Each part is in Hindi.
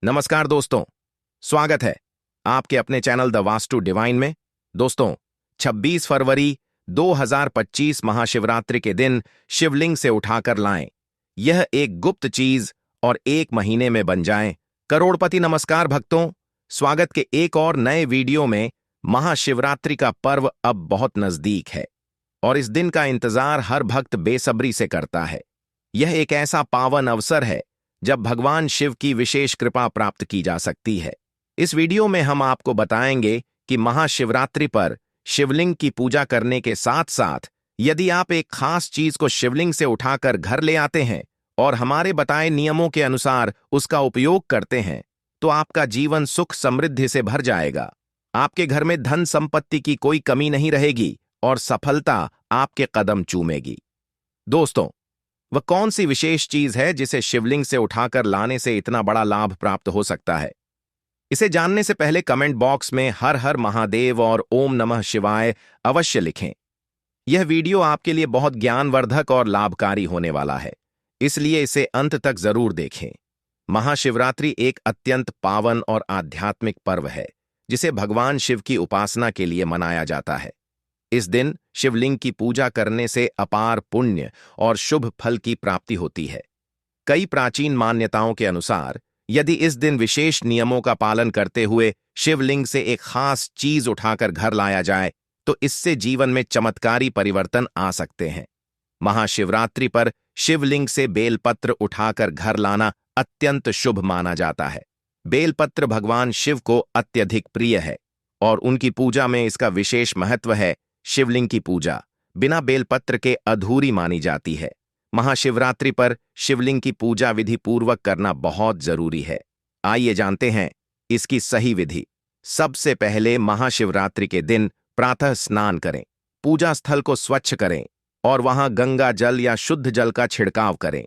नमस्कार दोस्तों, स्वागत है आपके अपने चैनल द वास्तु डिवाइन में। दोस्तों, 26 फरवरी 2025 महाशिवरात्रि के दिन शिवलिंग से उठाकर लाएं। यह एक गुप्त चीज और एक महीने में बन जाएं करोड़पति। नमस्कार भक्तों, स्वागत के एक और नए वीडियो में। महाशिवरात्रि का पर्व अब बहुत नजदीक है और इस दिन का इंतजार हर भक्त बेसब्री से करता है। यह एक ऐसा पावन अवसर है जब भगवान शिव की विशेष कृपा प्राप्त की जा सकती है। इस वीडियो में हम आपको बताएंगे कि महाशिवरात्रि पर शिवलिंग की पूजा करने के साथ साथ यदि आप एक खास चीज को शिवलिंग से उठाकर घर ले आते हैं और हमारे बताए नियमों के अनुसार उसका उपयोग करते हैं तो आपका जीवन सुख समृद्धि से भर जाएगा। आपके घर में धन संपत्ति की कोई कमी नहीं रहेगी और सफलता आपके कदम चूमेगी। दोस्तों, वह कौन सी विशेष चीज है जिसे शिवलिंग से उठाकर लाने से इतना बड़ा लाभ प्राप्त हो सकता है? इसे जानने से पहले कमेंट बॉक्स में हर हर महादेव और ओम नमः शिवाय अवश्य लिखें। यह वीडियो आपके लिए बहुत ज्ञानवर्धक और लाभकारी होने वाला है, इसलिए इसे अंत तक जरूर देखें। महाशिवरात्रि एक अत्यंत पावन और आध्यात्मिक पर्व है जिसे भगवान शिव की उपासना के लिए मनाया जाता है। इस दिन शिवलिंग की पूजा करने से अपार पुण्य और शुभ फल की प्राप्ति होती है। कई प्राचीन मान्यताओं के अनुसार यदि इस दिन विशेष नियमों का पालन करते हुए शिवलिंग से एक खास चीज उठाकर घर लाया जाए तो इससे जीवन में चमत्कारी परिवर्तन आ सकते हैं। महाशिवरात्रि पर शिवलिंग से बेलपत्र उठाकर घर लाना अत्यंत शुभ माना जाता है। बेलपत्र भगवान शिव को अत्यधिक प्रिय है और उनकी पूजा में इसका विशेष महत्व है। शिवलिंग की पूजा बिना बेलपत्र के अधूरी मानी जाती है। महाशिवरात्रि पर शिवलिंग की पूजा विधि पूर्वक करना बहुत जरूरी है। आइए जानते हैं इसकी सही विधि। सबसे पहले महाशिवरात्रि के दिन प्रातः स्नान करें, पूजा स्थल को स्वच्छ करें और वहां गंगा जल या शुद्ध जल का छिड़काव करें।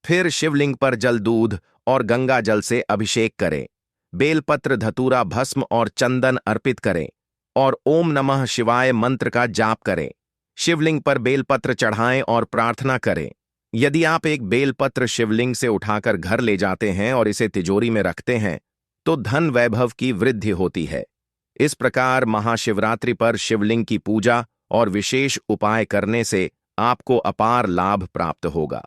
फिर शिवलिंग पर जल, दूध और गंगा जल से अभिषेक करें। बेलपत्र, धतूरा, भस्म और चंदन अर्पित करें और ओम नमः शिवाय मंत्र का जाप करें। शिवलिंग पर बेलपत्र चढ़ाएं और प्रार्थना करें। यदि आप एक बेलपत्र शिवलिंग से उठाकर घर ले जाते हैं और इसे तिजोरी में रखते हैं तो धन वैभव की वृद्धि होती है। इस प्रकार महाशिवरात्रि पर शिवलिंग की पूजा और विशेष उपाय करने से आपको अपार लाभ प्राप्त होगा।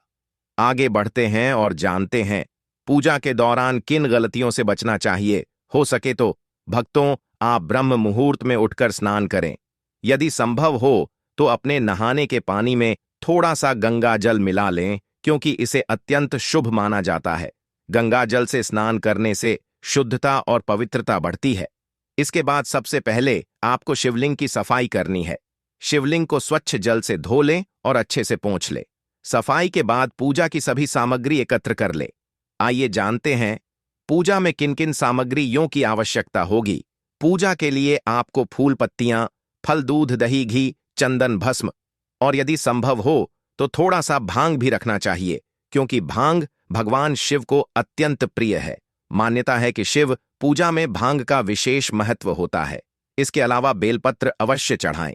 आगे बढ़ते हैं और जानते हैं पूजा के दौरान किन गलतियों से बचना चाहिए। हो सके तो भक्तों, आप ब्रह्म मुहूर्त में उठकर स्नान करें। यदि संभव हो तो अपने नहाने के पानी में थोड़ा सा गंगा जल मिला लें, क्योंकि इसे अत्यंत शुभ माना जाता है। गंगा जल से स्नान करने से शुद्धता और पवित्रता बढ़ती है। इसके बाद सबसे पहले आपको शिवलिंग की सफाई करनी है। शिवलिंग को स्वच्छ जल से धो लें और अच्छे से पोंछ लें। सफाई के बाद पूजा की सभी सामग्री एकत्र कर लें। आइए जानते हैं पूजा में किन किन सामग्रियों की आवश्यकता होगी। पूजा के लिए आपको फूल, पत्तियां, फल, दूध, दही, घी, चंदन, भस्म और यदि संभव हो तो थोड़ा सा भांग भी रखना चाहिए, क्योंकि भांग भगवान शिव को अत्यंत प्रिय है। मान्यता है कि शिव पूजा में भांग का विशेष महत्व होता है। इसके अलावा बेलपत्र अवश्य चढ़ाएं।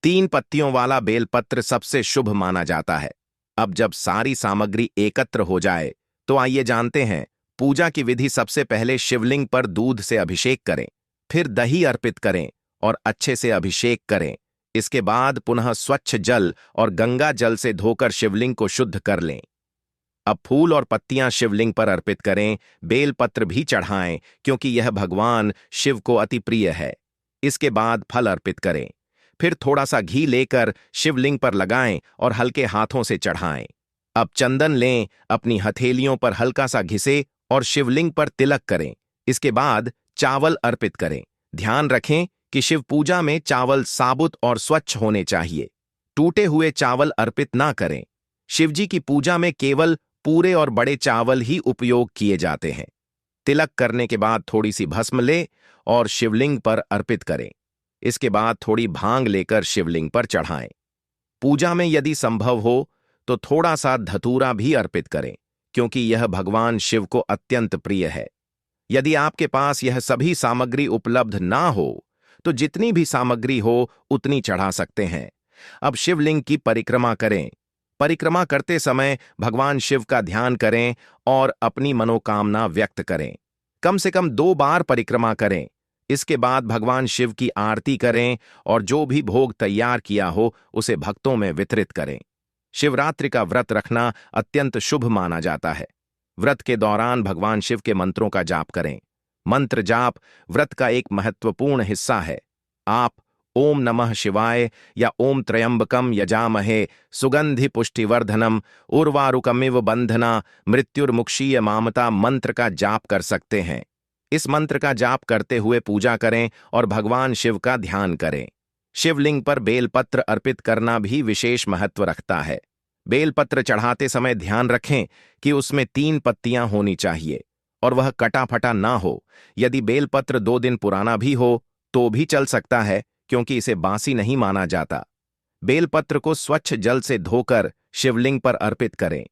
3 पत्तियों वाला बेलपत्र सबसे शुभ माना जाता है। अब जब सारी सामग्री एकत्र हो जाए तो आइए जानते हैं पूजा की विधि। सबसे पहले शिवलिंग पर दूध से अभिषेक करें, फिर दही अर्पित करें और अच्छे से अभिषेक करें। इसके बाद पुनः स्वच्छ जल और गंगा जल से धोकर शिवलिंग को शुद्ध कर लें। अब फूल और पत्तियां शिवलिंग पर अर्पित करें। बेलपत्र भी चढ़ाएं, क्योंकि यह भगवान शिव को अति प्रिय है। इसके बाद फल अर्पित करें। फिर थोड़ा सा घी लेकर शिवलिंग पर लगाएं और हल्के हाथों से चढ़ाएं। अब चंदन लें, अपनी हथेलियों पर हल्का सा घिसे और शिवलिंग पर तिलक करें। इसके बाद चावल अर्पित करें। ध्यान रखें कि शिव पूजा में चावल साबुत और स्वच्छ होने चाहिए। टूटे हुए चावल अर्पित ना करें। शिवजी की पूजा में केवल पूरे और बड़े चावल ही उपयोग किए जाते हैं। तिलक करने के बाद थोड़ी सी भस्म ले और शिवलिंग पर अर्पित करें। इसके बाद थोड़ी भांग लेकर शिवलिंग पर चढ़ाएं। पूजा में यदि संभव हो तो थोड़ा सा धतूरा भी अर्पित करें, क्योंकि यह भगवान शिव को अत्यंत प्रिय है। यदि आपके पास यह सभी सामग्री उपलब्ध ना हो तो जितनी भी सामग्री हो उतनी चढ़ा सकते हैं। अब शिवलिंग की परिक्रमा करें। परिक्रमा करते समय भगवान शिव का ध्यान करें और अपनी मनोकामना व्यक्त करें। कम से कम 2 बार परिक्रमा करें। इसके बाद भगवान शिव की आरती करें और जो भी भोग तैयार किया हो उसे भक्तों में वितरित करें। शिवरात्रि का व्रत रखना अत्यंत शुभ माना जाता है। व्रत के दौरान भगवान शिव के मंत्रों का जाप करें। मंत्र जाप व्रत का एक महत्वपूर्ण हिस्सा है। आप ओम नमः शिवाय या ओम त्र्यंबकम यजामहे सुगंधि पुष्टिवर्धनम उर्वारुकमिव बंधना मृत्युर्मुक्षीय मामता मंत्र का जाप कर सकते हैं। इस मंत्र का जाप करते हुए पूजा करें और भगवान शिव का ध्यान करें। शिवलिंग पर बेलपत्र अर्पित करना भी विशेष महत्व रखता है। बेलपत्र चढ़ाते समय ध्यान रखें कि उसमें 3 पत्तियां होनी चाहिए और वह कटा फटा ना हो। यदि बेलपत्र 2 दिन पुराना भी हो तो भी चल सकता है, क्योंकि इसे बासी नहीं माना जाता। बेलपत्र को स्वच्छ जल से धोकर शिवलिंग पर अर्पित करें।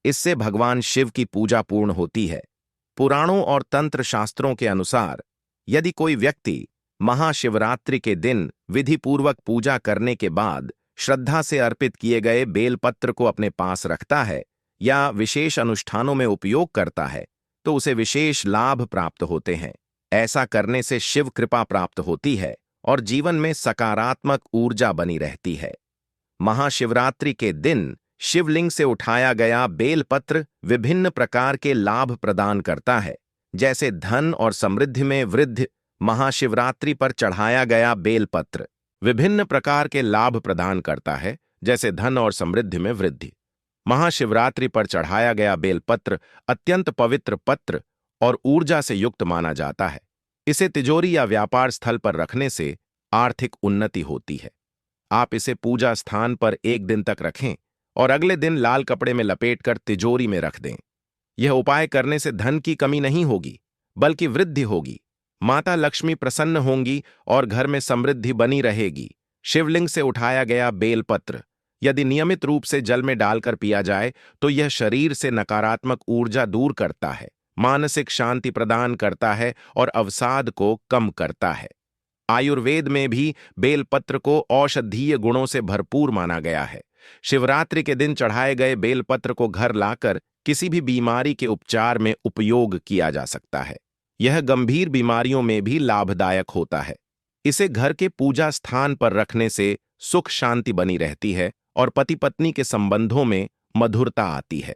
इससे भगवान शिव की पूजा पूर्ण होती है। पुराणों और तंत्र शास्त्रों के अनुसार यदि कोई व्यक्ति महाशिवरात्रि के दिन विधिपूर्वक पूजा करने के बाद श्रद्धा से अर्पित किए गए बेलपत्र को अपने पास रखता है या विशेष अनुष्ठानों में उपयोग करता है तो उसे विशेष लाभ प्राप्त होते हैं। ऐसा करने से शिव कृपा प्राप्त होती है और जीवन में सकारात्मक ऊर्जा बनी रहती है। महाशिवरात्रि के दिन शिवलिंग से उठाया गया बेलपत्र विभिन्न प्रकार के लाभ प्रदान करता है, जैसे धन और समृद्धि में वृद्धि। महाशिवरात्रि पर चढ़ाया गया बेलपत्र विभिन्न प्रकार के लाभ प्रदान करता है, जैसे धन और समृद्धि में वृद्धि। महाशिवरात्रि पर चढ़ाया गया बेलपत्र अत्यंत पवित्र पत्र और ऊर्जा से युक्त माना जाता है। इसे तिजोरी या व्यापार स्थल पर रखने से आर्थिक उन्नति होती है। आप इसे पूजा स्थान पर 1 दिन तक रखें और अगले दिन लाल कपड़े में लपेटकर तिजोरी में रख दें। यह उपाय करने से धन की कमी नहीं होगी, बल्कि वृद्धि होगी। माता लक्ष्मी प्रसन्न होंगी और घर में समृद्धि बनी रहेगी। शिवलिंग से उठाया गया बेलपत्र यदि नियमित रूप से जल में डालकर पिया जाए तो यह शरीर से नकारात्मक ऊर्जा दूर करता है, मानसिक शांति प्रदान करता है और अवसाद को कम करता है। आयुर्वेद में भी बेलपत्र को औषधीय गुणों से भरपूर माना गया है। शिवरात्रि के दिन चढ़ाए गए बेलपत्र को घर लाकर किसी भी बीमारी के उपचार में उपयोग किया जा सकता है। यह गंभीर बीमारियों में भी लाभदायक होता है। इसे घर के पूजा स्थान पर रखने से सुख शांति बनी रहती है और पति पत्नी के संबंधों में मधुरता आती है।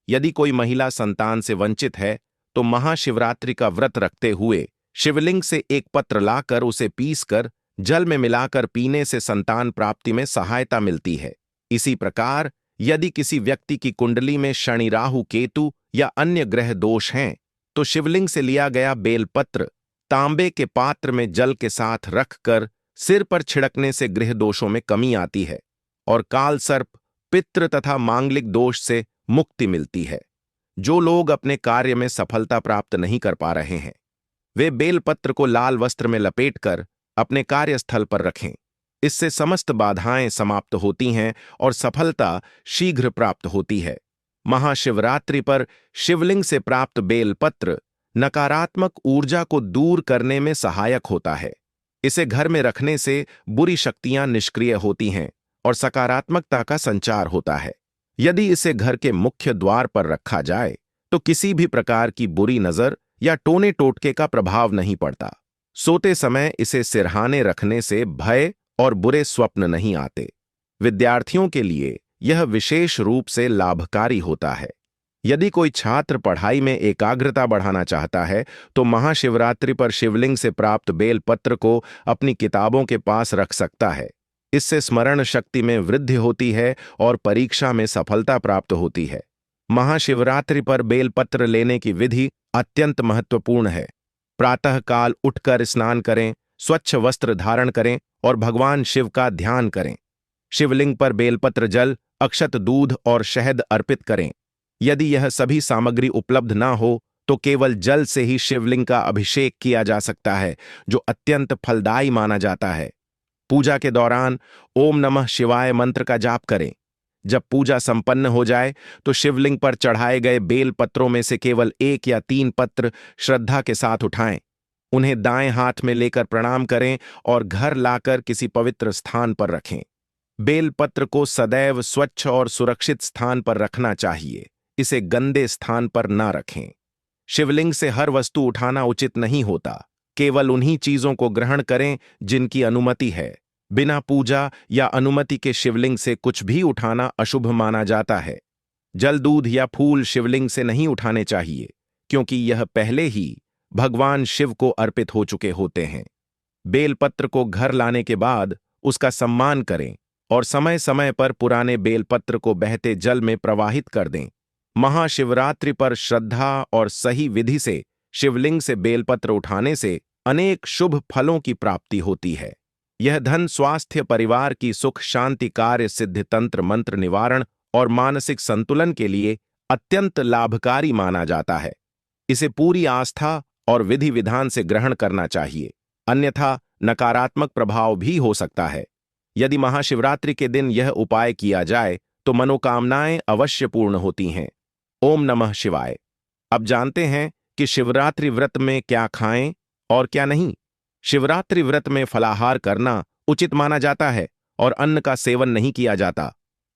यदि कोई महिला संतान से वंचित है तो महाशिवरात्रि का व्रत रखते हुए शिवलिंग से एक पत्र लाकर उसे पीसकर जल में मिलाकर पीने से संतान प्राप्ति में सहायता मिलती है। इसी प्रकार यदि किसी व्यक्ति की कुंडली में शनि राहु केतु या अन्य ग्रह दोष हैं तो शिवलिंग से लिया गया बेलपत्र तांबे के पात्र में जल के साथ रखकर सिर पर छिड़कने से गृह दोषों में कमी आती है और काल सर्प, पितृ तथा मांगलिक दोष से मुक्ति मिलती है। जो लोग अपने कार्य में सफलता प्राप्त नहीं कर पा रहे हैं वे बेलपत्र को लाल वस्त्र में लपेटकर अपने कार्यस्थल पर रखें। इससे समस्त बाधाएं समाप्त होती हैं और सफलता शीघ्र प्राप्त होती है। महाशिवरात्रि पर शिवलिंग से प्राप्त बेलपत्र नकारात्मक ऊर्जा को दूर करने में सहायक होता है। इसे घर में रखने से बुरी शक्तियां निष्क्रिय होती हैं और सकारात्मकता का संचार होता है। यदि इसे घर के मुख्य द्वार पर रखा जाए तो किसी भी प्रकार की बुरी नजर या टोने टोटके का प्रभाव नहीं पड़ता। सोते समय इसे सिरहाने रखने से भय और बुरे स्वप्न नहीं आते। विद्यार्थियों के लिए यह विशेष रूप से लाभकारी होता है। यदि कोई छात्र पढ़ाई में एकाग्रता बढ़ाना चाहता है तो महाशिवरात्रि पर शिवलिंग से प्राप्त बेलपत्र को अपनी किताबों के पास रख सकता है। इससे स्मरण शक्ति में वृद्धि होती है और परीक्षा में सफलता प्राप्त होती है। महाशिवरात्रि पर बेलपत्र लेने की विधि अत्यंत महत्वपूर्ण है। प्रातःकाल उठकर स्नान करें, स्वच्छ वस्त्र धारण करें और भगवान शिव का ध्यान करें। शिवलिंग पर बेलपत्र जल, अक्षत दूध और शहद अर्पित करें। यदि यह सभी सामग्री उपलब्ध ना हो तो केवल जल से ही शिवलिंग का अभिषेक किया जा सकता है, जो अत्यंत फलदायी माना जाता है। पूजा के दौरान ओम नमः शिवाय मंत्र का जाप करें। जब पूजा संपन्न हो जाए तो शिवलिंग पर चढ़ाए गए बेल पत्रों में से केवल 1 या 3 पत्र श्रद्धा के साथ उठाएं। उन्हें दाएं हाथ में लेकर प्रणाम करें और घर लाकर किसी पवित्र स्थान पर रखें। बेल पत्र को सदैव स्वच्छ और सुरक्षित स्थान पर रखना चाहिए। इसे गंदे स्थान पर ना रखें। शिवलिंग से हर वस्तु उठाना उचित नहीं होता। केवल उन्हीं चीजों को ग्रहण करें जिनकी अनुमति है। बिना पूजा या अनुमति के शिवलिंग से कुछ भी उठाना अशुभ माना जाता है। जल, दूध या फूल शिवलिंग से नहीं उठाने चाहिए, क्योंकि यह पहले ही भगवान शिव को अर्पित हो चुके होते हैं। बेलपत्र को घर लाने के बाद उसका सम्मान करें और समय समय पर पुराने बेलपत्र को बहते जल में प्रवाहित कर दें। महाशिवरात्रि पर श्रद्धा और सही विधि से शिवलिंग से बेलपत्र उठाने से अनेक शुभ फलों की प्राप्ति होती है। यह धन, स्वास्थ्य, परिवार की सुख शांति, कार्य सिद्धि, तंत्र मंत्र निवारण और मानसिक संतुलन के लिए अत्यंत लाभकारी माना जाता है। इसे पूरी आस्था और विधि विधान से ग्रहण करना चाहिए, अन्यथा नकारात्मक प्रभाव भी हो सकता है। यदि महाशिवरात्रि के दिन यह उपाय किया जाए तो मनोकामनाएं अवश्य पूर्ण होती हैं। ओम नमः शिवाय। अब जानते हैं कि शिवरात्रि व्रत में क्या खाएं और क्या नहीं। शिवरात्रि व्रत में फलाहार करना उचित माना जाता है और अन्न का सेवन नहीं किया जाता।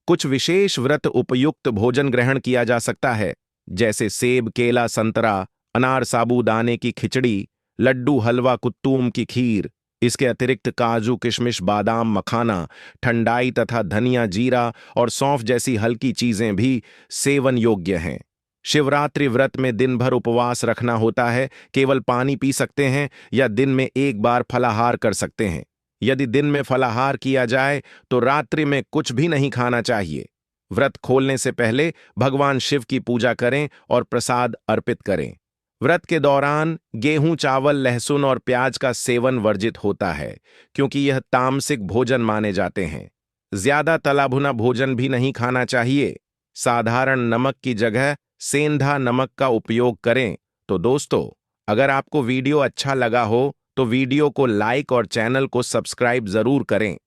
कुछ विशेष व्रत उपयुक्त भोजन ग्रहण किया जा सकता है, जैसे सेब, केला, संतरा, अनार, साबूदाने की खिचड़ी, लड्डू, हलवा, कुत्तूम की खीर। इसके अतिरिक्त काजू, किशमिश, बादाम, मखाना, ठंडाई तथा धनिया, जीरा और सौंफ जैसी हल्की चीजें भी सेवन योग्य हैं। शिवरात्रि व्रत में दिन भर उपवास रखना होता है, केवल पानी पी सकते हैं या दिन में एक बार फलाहार कर सकते हैं। यदि दिन में फलाहार किया जाए तो रात्रि में कुछ भी नहीं खाना चाहिए। व्रत खोलने से पहले भगवान शिव की पूजा करें और प्रसाद अर्पित करें। व्रत के दौरान गेहूं, चावल, लहसुन और प्याज का सेवन वर्जित होता है, क्योंकि यह तामसिक भोजन माने जाते हैं। ज्यादा तला भुना भोजन भी नहीं खाना चाहिए। साधारण नमक की जगह सेंधा नमक का उपयोग करें। तो दोस्तों, अगर आपको वीडियो अच्छा लगा हो तो वीडियो को लाइक और चैनल को सब्सक्राइब जरूर करें।